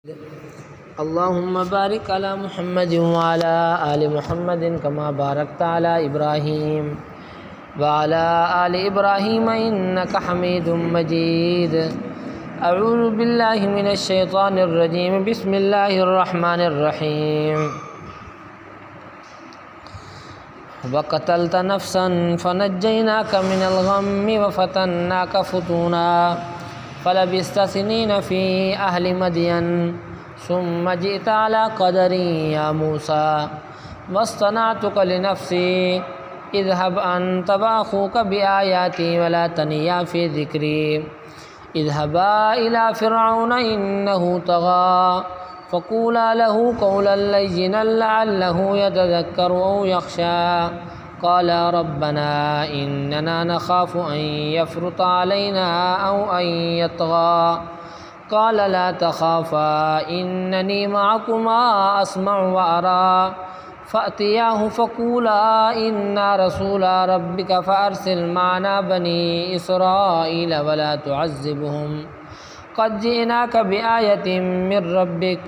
اللهم بارك على محمد وعلى آل محمد كما باركت على إبراهيم وعلى آل إبراهيم إنك حميد مجيد. أعوذ بالله من الشيطان الرجيم. بسم الله الرحمن الرحيم. وقتلت نفسا فنجيناك من الغم وفتناك فتونا فلبثت سنين في أهل مدين ثم جئت على قدري يا موسى واصطنعتك لنفسي اذهب أنت وأخوك بآياتي ولا تنيا في ذكري اذهبا إلى فرعون إنه طغى فقولا له قولا لينا لعله يتذكر أو يخشى قال ربنا إننا نخاف أن يفرط علينا أو أن يطغى قال لا تخافا إنني معكما أسمع وأرى فأتياه فقولا إنا رسول ربك فأرسل معنا بني إسرائيل ولا تعذبهم قد جئناك بآية من ربك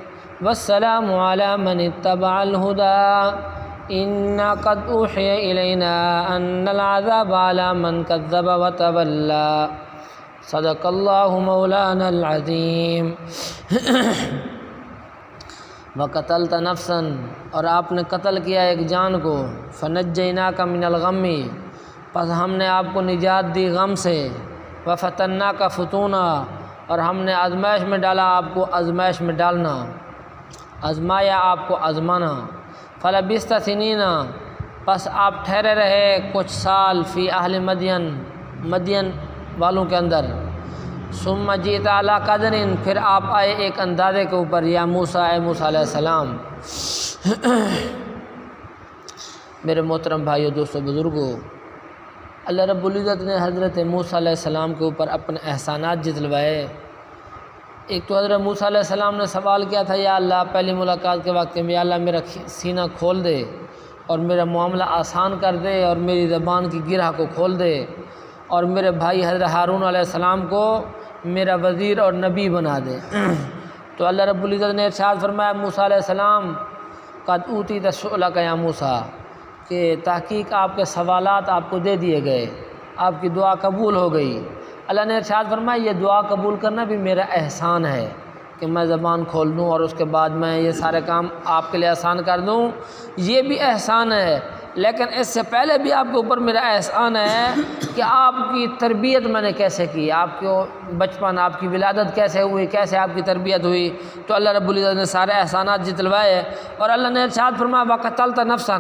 والسلام على من اتبع الهدى إنا قد أوحي إلينا أن العذاب على من كذب وتولى صدق اللہ مولانا العظیم. وقتلت نفسا، اور آپ نے قتل کیا ایک جان کو. فنجیناک من الغم، پس ہم نے آپ کو نجات دی غم سے. وفتناک فتونا، اور ہم نے آزمائش میں ڈالا آپ کو آزمائش میں ڈالنا، آزمایا آپ کو آزمانا. فلبثت سنین، پس آپ ٹھہرے رہے کچھ سال فی اہل مدین والوں کے اندر. ثم جئت علی قدر، پھر آپ آئے ایک اندازے کے اوپر. یا موسیٰ، اے موسیٰ علیہ السلام. میرے محترم بھائیو، دوستو، بزرگو، اللہ رب العزت نے حضرت موسیٰ علیہ السلام کے اوپر اپنے احسانات جتلوائے. ایک تو حضرت موسیٰ علیہ السلام نے سوال کیا تھا، یا اللہ، پہلی ملاقات کے وقت میں، یا اللہ میرا سینہ کھول دے اور میرا معاملہ آسان کر دے اور میری زبان کی گرہ کو کھول دے اور میرے بھائی حضرت ہارون علیہ السلام کو میرا وزیر اور نبی بنا دے. تو اللہ رب العزت نے ارشاد فرمایا، موسیٰ علیہ السلام قد اوتیت سؤلک یا موسیٰ، کہ تحقیق آپ کے سوالات آپ کو دے دیے گئے، آپ کی دعا قبول ہو گئی. اللہ نے ارشاد فرمایا، یہ دعا قبول کرنا بھی میرا احسان ہے کہ میں زبان کھول دوں اور اس کے بعد میں یہ سارے کام آپ کے لیے آسان کر دوں. یہ بھی احسان ہے، لیکن اس سے پہلے بھی آپ کے اوپر میرا احسان ہے کہ آپ کی تربیت میں نے کیسے کی، آپ کو بچپن، آپ کی ولادت کیسے ہوئی، کیسے آپ کی تربیت ہوئی. تو اللہ رب العزت نے سارے احسانات جتلوائے. اور اللہ نے ارشاد فرمایا، وقتلت نفسا،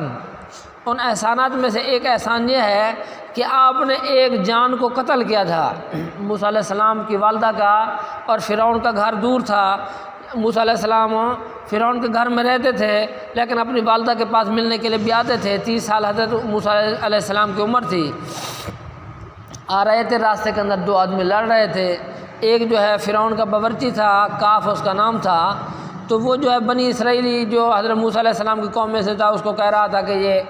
ان احسانات میں سے ایک احسان یہ ہے کہ آپ نے ایک جان کو قتل کیا تھا. موسیٰ علیہ السلام کی والدہ کا اور فرعون کا گھر دور تھا. موسیٰ علیہ السلام فرعون کے گھر میں رہتے تھے، لیکن اپنی والدہ کے پاس ملنے کے لیے بھی آتے تھے. 30 سال حضرت موسیٰ علیہ السلام کی عمر تھی. آ رہے تھے، راستے کے اندر 2 آدمی لڑ رہے تھے. ایک جو ہے فرعون کا باورچی تھا، کاف اس کا نام تھا. تو وہ جو ہے بنی اسرائیلی جو حضرت موسیٰ علیہ السلام کی قوم میں سے تھا، اس کو کہہ رہا تھا کہ یہ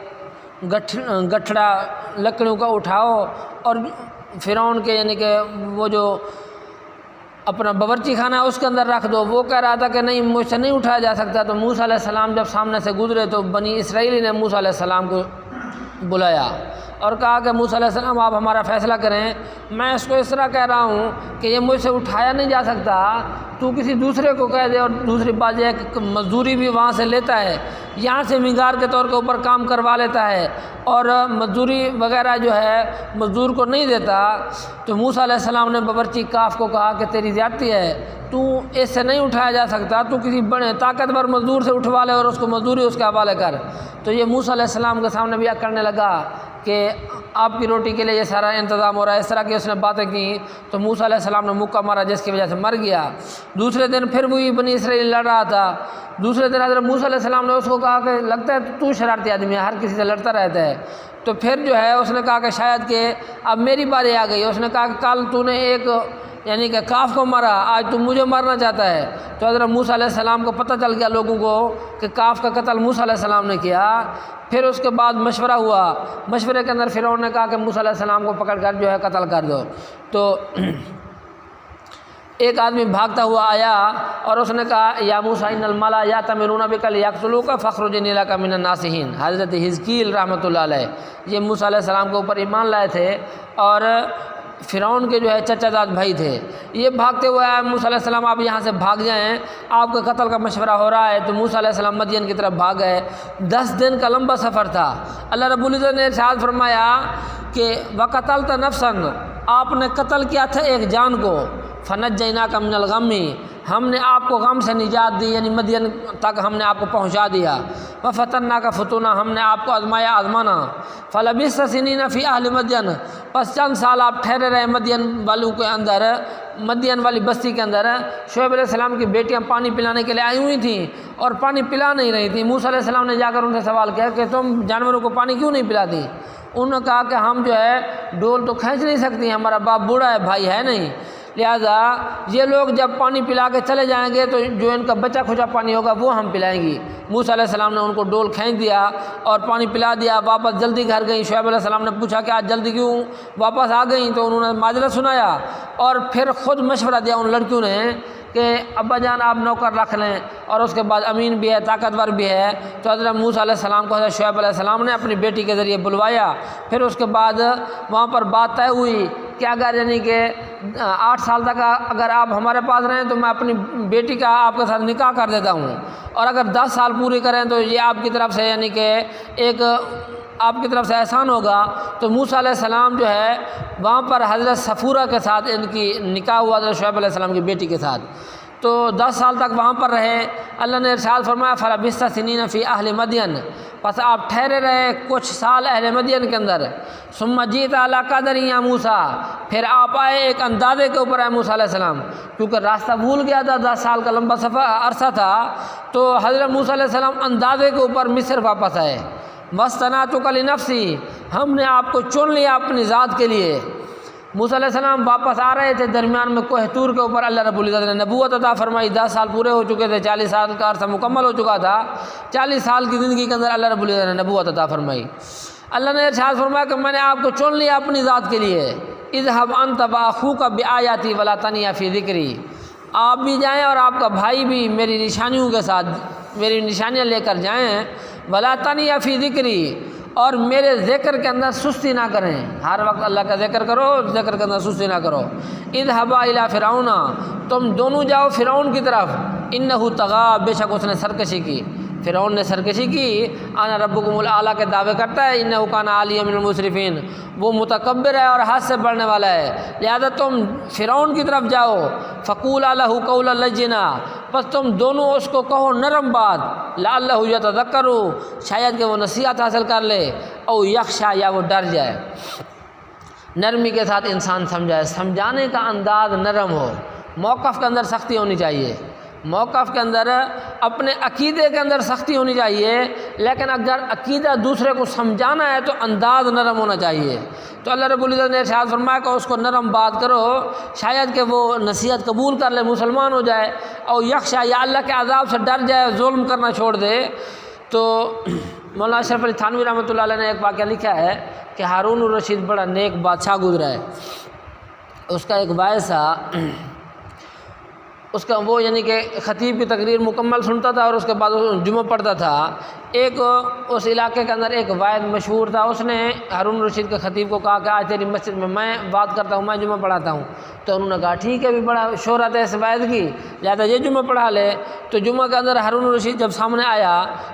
گٹھڑا لکڑیوں کا اٹھاؤ اور فرعون کے، یعنی کہ وہ جو اپنا باورچی خانہ ہے اس کے اندر رکھ دو. وہ کہہ رہا تھا کہ نہیں، مجھ سے نہیں اٹھایا جا سکتا. تو موسیٰ علیہ السلام جب سامنے سے گزرے تو بنی اسرائیلی نے موسیٰ علیہ السلام کو بلایا اور کہا کہ موسیٰ علیہ السلام، آپ ہمارا فیصلہ کریں. میں اس کو اس طرح کہہ رہا ہوں کہ یہ مجھ سے اٹھایا نہیں جا سکتا، تو کسی دوسرے کو کہہ دے. اور دوسری بات یہ ہے کہ مزدوری بھی وہاں سے لیتا ہے، یہاں سے مینگار کے طور کے اوپر کام کروا لیتا ہے اور مزدوری وغیرہ جو ہے مزدور کو نہیں دیتا. تو موسیٰ علیہ السلام نے باورچی کاف کو کہا کہ تیری زیادتی ہے، تو اس سے نہیں اٹھایا جا سکتا، تو کسی بڑے طاقتور مزدور سے اٹھوا لے اور اس کو مزدوری اس کے حوالے کر. تو یہ موسیٰ علیہ السلام کے سامنے بھی کرنے لگا کہ آپ کی روٹی کے لیے یہ سارا انتظام ہو رہا ہے. اس طرح کی اس نے باتیں کی. تو موسیٰ علیہ السلام نے مکہ مارا، جس کی وجہ سے مر گیا. دوسرے دن پھر وہی بنی اسرائیل لڑ رہا تھا. دوسرے دن حضرت موسیٰ علیہ السلام نے اس کو کہا کہ لگتا ہے تو شرارتی آدمی ہے، ہر کسی سے لڑتا رہتا ہے. تو پھر جو ہے اس نے کہا کہ شاید کہ اب میری باری آ گئی. اس نے کہا کہ کل تو نے ایک یعنی کہ کاف کو مارا، آج تو مجھے مارنا چاہتا ہے. تو حضرت موسیٰ علیہ السلام کو پتہ چل گیا لوگوں کو کہ کاف کا قتل موسیٰ علیہ السلام نے کیا. پھر اس کے بعد مشورہ ہوا. مشورے کے اندر فرعون نے کہا کہ موسیٰ علیہ السلام کو پکڑ کر جو ہے قتل کر دو. تو ایک آدمی بھاگتا ہوا آیا اور اس نے کہا یا موسیٰ ان الملا یأتمرون بک لیقتلوک فاخرج انی لک من الناصحین۔ حضرت حزقیل رحمۃ اللہ علیہ یہ موسیٰ علیہ السلام کے اوپر ایمان لائے تھے اور فرعون کے جو ہے چچا زاد بھائی تھے، یہ بھاگتے ہوئے آئے موسیٰ علیہ السلام آپ یہاں سے بھاگ جائیں، آپ کے قتل کا مشورہ ہو رہا ہے۔ تو موسیٰ علیہ السلام مدین کی طرف بھاگ گئے۔ 10 دن کا لمبا سفر تھا۔ اللہ رب العزت نے ارشاد فرمایا کہ وَقَتَلْتَ نَفْسًا، آپ نے قتل کیا تھا ایک جان کو، فَنَجَّيْنَاكَ مِنَ الْغَمِّ، ہم نے آپ کو غم سے نجات دی، یعنی مدین تک ہم نے آپ کو پہنچا دیا۔ وَفَتَنَّاكَ فُتُونًا، ہم نے آپ کو آزمایا آزمانا۔ فَلَبِثْتَ سِنِينَ فِي أَهْلِ مَدْيَنَ، پس چند سال آپ ٹھہرے رہے مدین والوں کے اندر، مدین والی بستی کے اندر۔ شعیب علیہ السلام کی بیٹیاں پانی پلانے کے لیے آئی ہوئی تھیں اور پانی پلا نہیں رہی تھیں۔ موسیٰ علیہ السلام نے جا کر ان سے سوال کیا کہ تم جانوروں کو پانی کیوں نہیں پلاتی؟ انہوں نے کہا کہ ہم جو ہے ڈول تو کھینچ نہیں سکتی، ہمارا باپ بوڑھا ہے، بھائی ہے نہیں، لہذا یہ لوگ جب پانی پلا کے چلے جائیں گے تو جو ان کا بچا کھچا پانی ہوگا وہ ہم پلائیں گی۔ موسیٰ علیہ السلام نے ان کو ڈول کھینچ دیا اور پانی پلا دیا، واپس جلدی گھر گئیں۔ شعیب علیہ السلام نے پوچھا کہ آج جلدی کیوں واپس آ گئیں؟ تو انہوں نے معذرت سنایا اور پھر خود مشورہ دیا ان لڑکیوں نے کہ ابا جان آپ نوکر رکھ لیں، اور اس کے بعد امین بھی ہے، طاقتور بھی ہے۔ تو حضرت موسیٰ علیہ السلام کو حضرت شعیب علیہ السلام نے اپنی بیٹی کے ذریعے بلوایا۔ پھر اس کے بعد وہاں پر بات طے ہوئی کہ اگر یعنی کہ 8 سال تک اگر آپ ہمارے پاس رہیں تو میں اپنی بیٹی کا آپ کے ساتھ نکاح کر دیتا ہوں، اور اگر 10 سال پوری کریں تو یہ آپ کی طرف سے یعنی کہ ایک آپ کی طرف سے احسان ہوگا۔ تو موسیٰ علیہ السلام جو ہے وہاں پر حضرت صفورہ کے ساتھ ان کی نکاح ہوا، حضرت شعیب علیہ السلام کی بیٹی کے ساتھ، تو 10 سال تک وہاں پر رہے۔ اللہ نے ارشاد فرمایا فَلَبِثْتَ سِنِينَ فِي أَهْلِ مَدْيَنَ، پس آپ ٹھہرے رہے کچھ سال اہل مدین کے اندر۔ ثُمَّ جِئْتَ عَلَىٰ قَدْرٍ يَا موسیٰ، پھر آپ آئے ایک اندازے کے اوپر آئے موسیٰ علیہ السلام، کیونکہ راستہ بھول گیا تھا، 10 سال کا لمبا سفر عرصہ تھا، تو حضرت موسیٰ علیہ السلام اندازے کے اوپر مصر واپس آئے۔ وَاصْطَنَعْتُكَ لِنَفْسِي، ہم نے آپ کو چن لیا اپنی ذات کے لیے۔ موسیٰ علیہ السلام واپس آ رہے تھے، درمیان میں کوہ طور کے اوپر اللہ رب العزت نے نبوت عطا فرمائی۔ 10 سال پورے ہو چکے تھے، 40 سال کا عرصہ مکمل ہو چکا تھا۔ 40 سال کی زندگی کے اندر اللہ رب العزت نے نبوت عطا فرمائی۔ اللہ نے ارشاد فرمایا کہ میں نے آپ کو چن لیا اپنی ذات کے لیے۔ اذهب انت واخوك بآیاتی ولا تنیا فی ذکری، آپ بھی جائیں اور آپ کا بھائی بھی میری نشانیوں کے ساتھ میری نشانیاں لے کر جائیں، ولا تنیا فی ذکری، اور میرے ذکر کے اندر سستی نہ کریں، ہر وقت اللہ کا ذکر کرو، ذکر کے اندر سستی نہ کرو۔ اذهبا الی فرعون، تم دونوں جاؤ فرعون کی طرف، انہ طغی، بے شک اس نے سرکشی کی، فرعون نے سرکشی کی، انا ربکم الاعلیٰ کے دعوے کرتا ہے، انہ کان عالیا من المسرفین، وہ متکبر ہے اور حد سے بڑھنے والا ہے، لہذا تم فرعون کی طرف جاؤ۔ فقولا لہ قولا لینا، بس تم دونوں اس کو کہو نرم بات، لعلہ یتذکر، شاید کہ وہ نصیحت حاصل کر لے، او یخشی، یا وہ ڈر جائے۔ نرمی کے ساتھ انسان سمجھائے، سمجھانے کا انداز نرم ہو، موقف کے اندر سختی ہونی چاہیے، موقف کے اندر اپنے عقیدے کے اندر سختی ہونی چاہیے، لیکن اگر عقیدہ دوسرے کو سمجھانا ہے تو انداز نرم ہونا چاہیے۔ تو اللہ رب العزت نے ارشاد فرمایا کہ اس کو نرم بات کرو، شاید کہ وہ نصیحت قبول کر لے، مسلمان ہو جائے، اور یخشا، یا اللہ کے عذاب سے ڈر جائے، ظلم کرنا چھوڑ دے۔ تو مولانا اشرف علی تھانوی رحمۃ اللہ علیہ نے ایک واقعہ لکھا ہے کہ ہارون الرشید بڑا نیک بادشاہ گزرا ہے۔ اس کا ایک باعث تھا، اس کا وہ یعنی کہ خطیب کی تقریر مکمل سنتا تھا اور اس کے بعد جمعہ پڑھتا تھا۔ ایک اس علاقے کے اندر ایک واحد مشہور تھا، اس نے ہارون الرشید کے خطیب کو کہا کہ آج تیری مسجد میں بات کرتا ہوں، میں جمعہ پڑھاتا ہوں۔ تو انہوں نے کہا ٹھیک ہے، بھی بڑا شہرت ہے اس واحد کی، لہٰذا یہ جمعہ پڑھا لے۔ تو جمعہ کے اندر ہارون الرشید جب سامنے آیا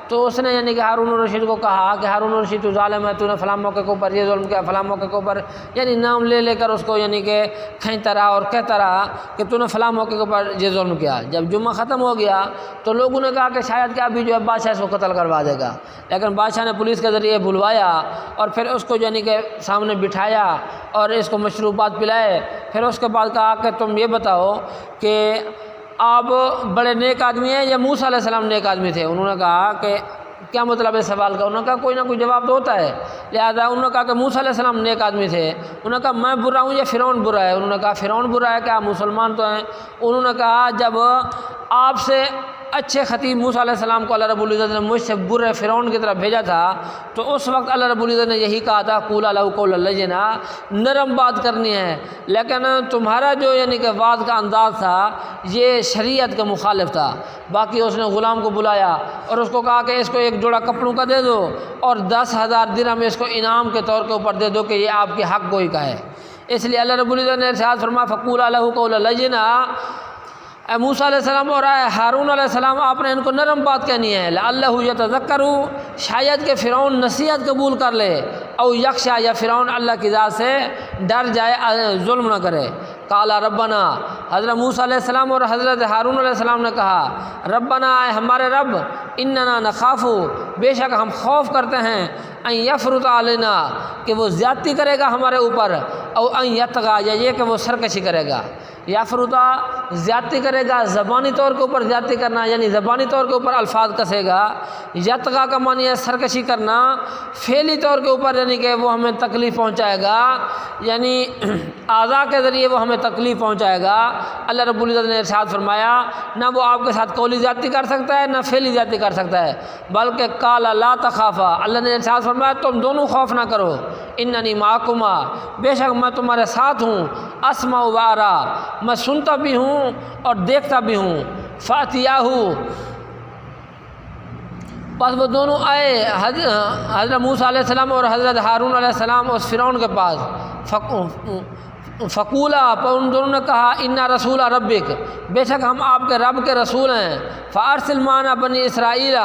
تو اس نے یعنی کہ ہارون الرشید کو کہا کہ ہارون الرشید تو ظالم ہے، تو نے فلاں موقع کے اوپر یہ ظلم کیا، فلاں موقع کے اوپر، یعنی نام لے لے کر اس کو یعنی کہ کھینچتا رہا اور کہتا رہا کہ تو نے فلاں موقع کے اوپر یہ ظلم کیا۔ جب جمعہ ختم ہو گیا تو لوگوں نے کہا کہ شاید کہ ابھی جو ہے بادشاہ اس کو قتل کروا دے گا، لیکن بادشاہ نے پولیس کے ذریعے بلوایا اور پھر اس کو یعنی کہ سامنے بٹھایا اور اس کو مشروبات پلائے۔ پھر اس کے بعد کہا کہ تم یہ بتاؤ کہ آپ بڑے نیک آدمی ہیں یا موسیٰ علیہ السلام نیک آدمی تھے؟ انہوں نے کہا کہ کیا مطلب ہے سوال کا؟ انہوں نے کہا کوئی نہ کوئی جواب تو ہوتا ہے، لہذا انہوں نے کہا کہ موسیٰ علیہ السلام نیک آدمی تھے۔ انہوں نے کہا میں برا ہوں یا فرعون برا ہے؟ انہوں نے کہا فرعون برا ہے، کہ آپ مسلمان تو ہیں؟ انہوں نے کہا جب آپ سے اچھے خطیب موسیٰ علیہ السلام کو اللہ رب العزت نے مجھ سے برے فرعون کی طرف بھیجا تھا تو اس وقت اللہ رب العزت نے یہی کہا تھا قولا لہو قولا لینا، نرم بات کرنی ہے، لیکن تمہارا جو یعنی کہ بات کا انداز تھا یہ شریعت کے مخالف تھا۔ باقی اس نے غلام کو بلایا اور اس کو کہا کہ اس کو ایک جوڑا کپڑوں کا دے دو اور 10,000 درہم اس کو انعام کے طور کے اوپر دے دو کہ یہ آپ کے حق گوئی کا ہے۔ اس لیے اللہ رب العزت نے ارشاد فرمایا فقولا لہو قولا لینا، اے موسیٰ علیہ السلام اور اے ہارون علیہ السلام آپ نے ان کو نرم بات کہنی ہے، لعلہ یتذکر، شاید کہ فرعون نصیحت قبول کر لے، او یخشا، یا فرعون اللہ کی ذات سے ڈر جائے، ظلم نہ کرے۔ قال ربنا، حضرت موسیٰ علیہ السلام اور حضرت ہارون علیہ السلام نے کہا ربنا، اے ہمارے رب، اننا نخاف، بے شک ہم خوف کرتے ہیں، ان یفرط علینا، کہ وہ زیادتی کرے گا ہمارے اوپر، او ان یطغی، یا یہ کہ وہ سرکشی کرے گا۔ یفرطا زیادتی کرے گا، زبانی طور کے اوپر زیادتی کرنا، یعنی زبانی طور کے اوپر الفاظ کسے گا۔ یطغی کا معنی ہے سرکشی کرنا، فعلی طور کے اوپر یعنی کہ وہ ہمیں تکلیف پہنچائے گا، یعنی اعضاء کے ذریعے وہ ہمیں تکلیف پہنچائے گا۔ اللہ رب العزت نے ارشاد فرمایا نہ وہ آپ کے ساتھ قولی زیادتی کر سکتا ہے نہ فعلی زیادتی کر سکتا ہے، بلکہ قال لا تخافا، اللہ نے ارشاد فرمایا تم دونوں خوف نہ کرو، اننی معکما، بے شک میں تمہارے ساتھ ہوں، اسمع و ارا، میں سنتا بھی ہوں اور دیکھتا بھی ہوں۔ فاتیاہو، بس وہ دونوں آئے حضرت موسیٰ علیہ السلام اور حضرت ہارون علیہ السلام اس فرعون کے پاس۔ فقولا، پر ان دونوں نے کہا انا رسول ربک، بے شک ہم آپ کے رب کے رسول ہیں، فارسل معنا بنی اسرائیل،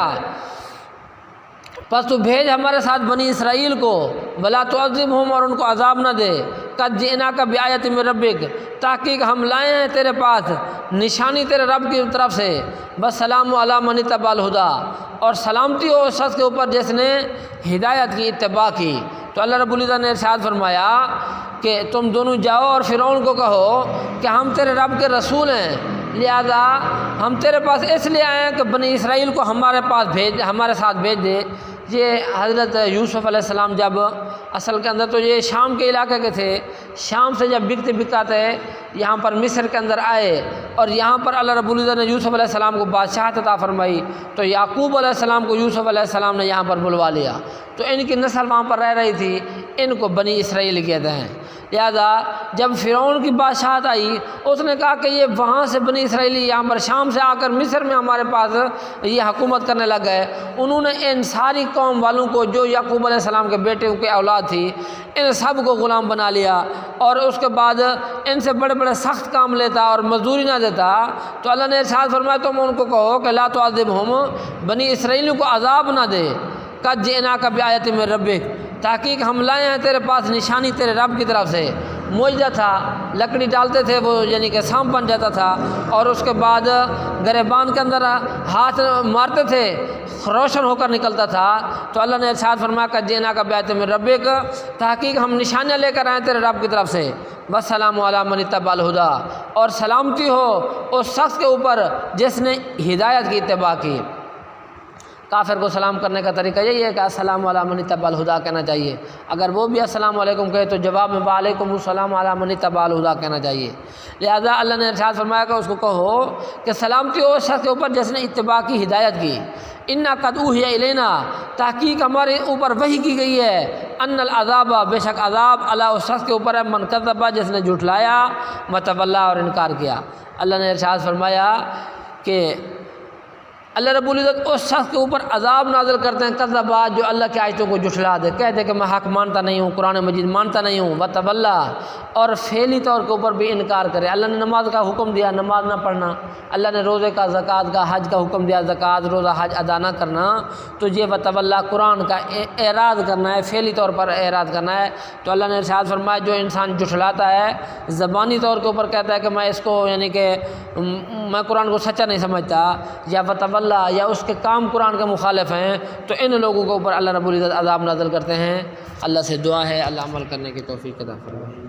پس تو بھیج ہمارے ساتھ بنی اسرائیل کو، ولا تعذبہم، اور ان کو عذاب نہ دے، قد جئناک بآیۃ من ربک، تحقیق ہم لائے ہیں تیرے پاس نشانی تیرے رب کی طرف سے، والسلام علی من اتبع الہدی، اور سلامتی ہو اس شخص کے اوپر جس نے ہدایت کی اتباع کی۔ تو اللہ رب العزت نے ارشاد فرمایا کہ تم دونوں جاؤ اور فرعون کو کہو کہ ہم تیرے رب کے رسول ہیں، لہذا ہم تیرے پاس اس لیے آئے ہیں کہ بنی اسرائیل کو ہمارے ساتھ بھیج دے۔ یہ حضرت یوسف علیہ السلام جب اصل کے اندر تو یہ شام کے علاقے کے تھے، شام سے جب بکتے بکاتے یہاں پر مصر کے اندر آئے اور یہاں پر اللہ رب العزت نے یوسف علیہ السلام کو بادشاہت عطا فرمائی، تو یعقوب علیہ السلام کو یوسف علیہ السلام نے یہاں پر بلوا لیا، تو ان کی نسل وہاں پر رہ رہی تھی، ان کو بنی اسرائیل کہتے ہیں۔ لہذا جب فرعون کی بادشاہت آئی اس نے کہا کہ یہ وہاں سے بنی اسرائیلی یہاں پر شام سے آ کر مصر میں ہمارے پاس یہ حکومت کرنے لگ گئے، انہوں نے ان ساری قوم والوں کو جو یعقوب علیہ السلام کے بیٹے کی اولاد تھی ان سب کو غلام بنا لیا، اور اس کے بعد ان سے بڑے بڑے سخت کام لیتا اور مزدوری نہ دیتا۔ تو اللہ نے ارشاد فرمایا تم ان کو کہو کہ لا تعذبہم، بنی اسرائیلیوں کو عذاب نہ دے، قد جئناک بآیۃ من ربک، تحقیق ہم لائے ہیں تیرے پاس نشانی تیرے رب کی طرف سے۔ معجزہ تھا، لکڑی ڈالتے تھے وہ یعنی کہ سانپ بن جاتا تھا، اور اس کے بعد گریبان کے اندر ہاتھ مارتے تھے روشن ہو کر نکلتا تھا۔ تو اللہ نے ارشاد فرمایا کہ جئناک بآیۃ من ربک، تحقیق ہم نشانیاں لے کر آئے تیرے رب کی طرف سے، والسلام علی من اتبع الہدی، اور سلامتی ہو اس شخص کے اوپر جس نے ہدایت کی اتباع کی۔ کافر کو سلام کرنے کا طریقہ یہی ہے کہ السلام علی من اتبع الہدی کہنا چاہیے، اگر وہ بھی السلام علیکم کہے تو جواب میں وعلیکم السلام علی من اتبع الہدی کہنا چاہیے۔ لہذا اللہ نے ارشاد فرمایا کہ اس کو کہو کہ سلامتی ہو اس شخص کے اوپر جس نے اتباع کی، ہدایت کی۔ انا قد اوحی الینا، تحقیق ہمارے اوپر وحی کی گئی ہے، ان العذاب، بے شک عذاب، علی اس شخص کے اوپر ہے من کذب، جس نے جھٹلایا، وتولی، اور انکار کیا۔ اللہ نے ارشاد فرمایا کہ اللہ رب العزت اس شخص کے اوپر عذاب نازل کرتے ہیں کذبا، جو اللہ کی آیتوں کو جھٹلا دے، کہہ دے کہ میں حق مانتا نہیں ہوں، قرآن مجید مانتا نہیں ہوں، وتولی، اور فعلی طور کے اوپر بھی انکار کرے۔ اللہ نے نماز کا حکم دیا، نماز نہ پڑھنا، اللہ نے روزے کا، زکوٰۃ کا، حج کا حکم دیا، زکوٰۃ، روزہ، حج ادا نہ کرنا، تو یہ وتولی قرآن کا اعراض کرنا ہے، فعلی طور پر اعراض کرنا ہے۔ تو اللہ نے ارشاد فرمایا جو انسان جھٹلاتا ہے، زبانی طور کے اوپر کہتا ہے کہ میں اس کو یعنی کہ میں قرآن کو سچا نہیں سمجھتا، یا وتولی، یا اس کے کام قرآن کے مخالف ہیں، تو ان لوگوں کے اوپر اللہ رب العزت عذاب نازل کرتے ہیں۔ اللہ سے دعا ہے اللہ عمل کرنے کی توفیق عطا فرمائے۔